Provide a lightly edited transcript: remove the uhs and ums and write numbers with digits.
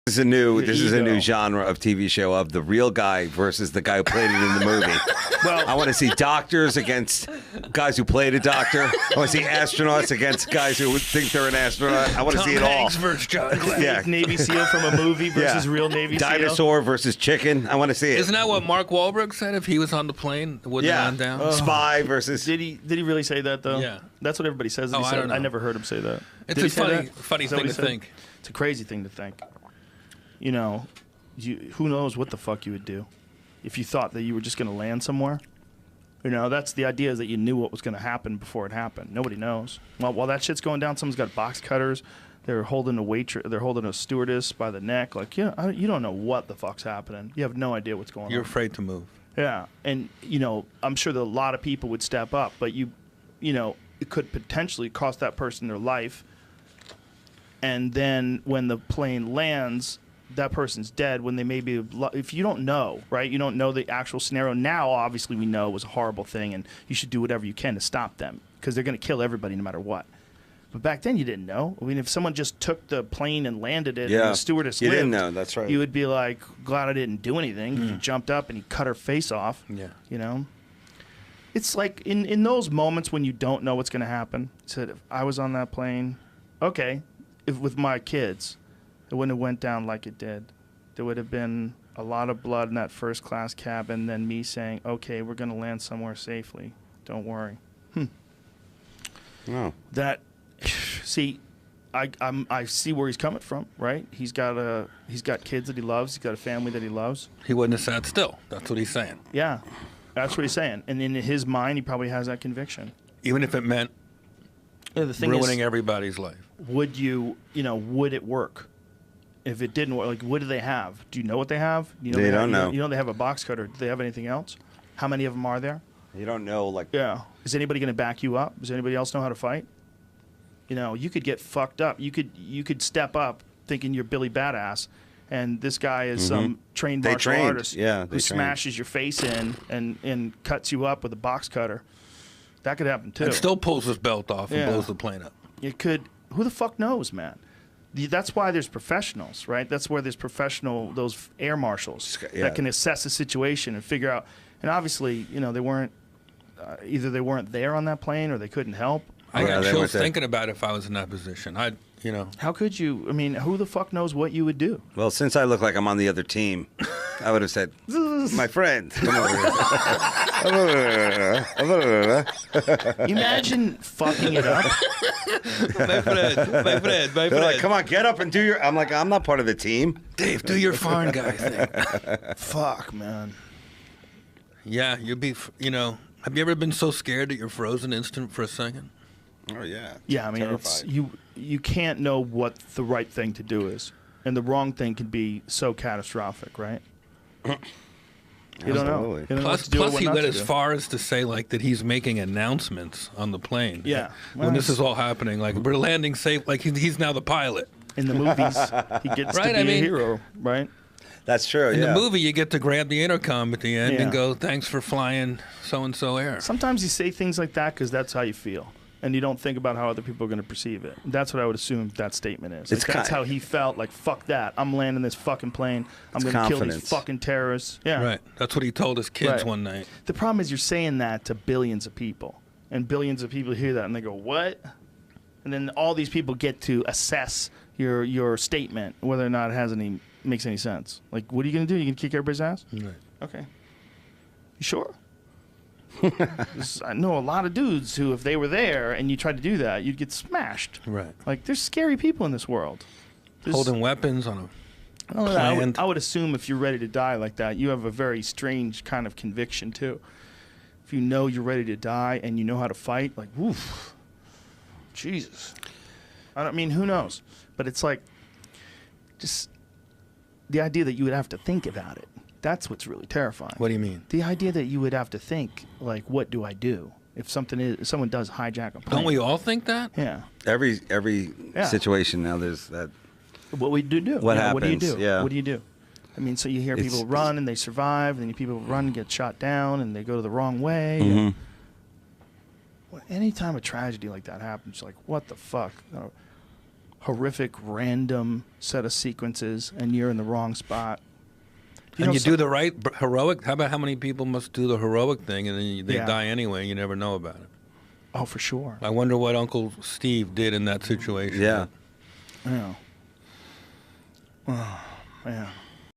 This is a new genre of TV show of the real guy versus the guy who played it in the movie. Well, I want to see doctors against guys who played a doctor. I want to see astronauts against guys who think they're an astronaut. I want to see it all. Tom Hanks versus John Glenn. Yeah. Navy SEAL from a movie versus real Navy SEAL. Dinosaur versus chicken. I want to see it. Isn't that what Mark Wahlberg said if he was on the plane? It wouldn't have gone down? Spy versus... Did he really say that, though? Yeah. That's what everybody says. I don't know. I never heard him say that. It's a funny thing to think. It's a crazy thing to think. You know, who knows what the fuck you would do if you thought that you were just going to land somewhere. You know, that's the idea, is that you knew what was going to happen before it happened. Nobody knows. Well, while that shit's going down, someone's got box cutters. They're holding they're holding a stewardess by the neck. Like, you don't know what the fuck's happening. You have no idea what's going on. You're afraid to move. Yeah, and you know, I'm sure that a lot of people would step up, but you know, it could potentially cost that person their life. And then when the plane lands, that person's dead when they may be, if you don't know, right? You don't know the actual scenario. Now, obviously, we know it was a horrible thing, and you should do whatever you can to stop them, because they're going to kill everybody no matter what. But back then, you didn't know. I mean, if someone just took the plane and landed it, and the stewardess lived, didn't know. That's right. You would be like, glad I didn't do anything. He jumped up and he cut her face off. Yeah. You know? It's like in those moments when you don't know what's going to happen. Said, if I was on that plane, okay, if with my kids, it wouldn't have went down like it did. There would have been a lot of blood in that first class cabin, then me saying, okay, we're going to land somewhere safely. Don't worry. Oh. That, see, I see where he's coming from, right? He's got kids that he loves. He's got a family that he loves. He wouldn't have sat still. That's what he's saying. Yeah, that's what he's saying. And in his mind, he probably has that conviction. Even if it meant the thing ruining is, everybody's life. Would it work? If it didn't work, like, what do they have? Do you know what they have? They don't know. You know they have a box cutter. Do they have anything else? How many of them are there? You don't know, like... Yeah. Is anybody going to back you up? Does anybody else know how to fight? You know, you could get fucked up. You could step up thinking you're Billy Badass, and this guy is some trained martial artist who smashes your face in and cuts you up with a box cutter. That could happen, too. And still pulls his belt off and blows the plane up. It could. Who the fuck knows, man? That's why there's professionals, right? That's where there's those air marshals that can assess the situation and figure out. And obviously, you know, they weren't either they weren't there on that plane or they couldn't help. I got chills thinking about it if I was in that position. How could you? I mean, who the fuck knows what you would do? Well, since I look like I'm on the other team, I would have said, my friend, come over here. Imagine fucking it up. my friend. They're like, come on, get up and do your... I'm like, I'm not part of the team. Dave, do your foreign guy thing. Fuck, man. Yeah, you'd be, have you ever been so scared that you're frozen instant for a second? Oh, yeah. Yeah, I mean, you can't know what the right thing to do is. And the wrong thing can be so catastrophic, right? You don't know. Plus he went as far as to say, like, that he's making announcements on the plane. Yeah. When this is all happening, like, we're landing safe, like he's now the pilot. In the movies, he gets to be a hero, right? That's true, In the movie, you get to grab the intercom at the end and go, thanks for flying so-and-so air. Sometimes you say things like that because that's how you feel. And you don't think about how other people are going to perceive it. That's what I would assume that statement is. Like, that's how he felt. Like, fuck that. I'm landing this fucking plane. I'm going to kill these fucking terrorists. Yeah. Right. That's what he told his kids one night. The problem is you're saying that to billions of people. And billions of people hear that and they go, what? And then all these people get to assess your statement, whether or not it makes any sense. Like, what are you going to do? You going to kick everybody's ass? Right. Okay. You sure? I know a lot of dudes who, if they were there and you tried to do that, you'd get smashed. Right. Like, there's scary people in this world. Holding weapons on a plane. I would assume if you're ready to die like that, you have a very strange kind of conviction, too. If you know you're ready to die and you know how to fight, like, woof. Jesus. I mean, who knows? But it's like, just the idea that you would have to think about it. That's what's really terrifying. What do you mean? The idea that you would have to think, like, what do I do if someone does hijack a plane? Don't we all think that? Yeah. Every situation now, there's that. What we do? What happens? What do you do? Yeah. What do you do? I mean, so you hear people run and they survive, and then people run and get shot down, and they go the wrong way. Mm-hmm. Anytime a tragedy like that happens, like, what the fuck? horrific, random set of sequences, and you're in the wrong spot. And you do the right heroic. How about how many people must do the heroic thing and then they die anyway and you never know about it? Oh, for sure. I wonder what Uncle Steve did in that situation. Yeah. Yeah. Oh, man.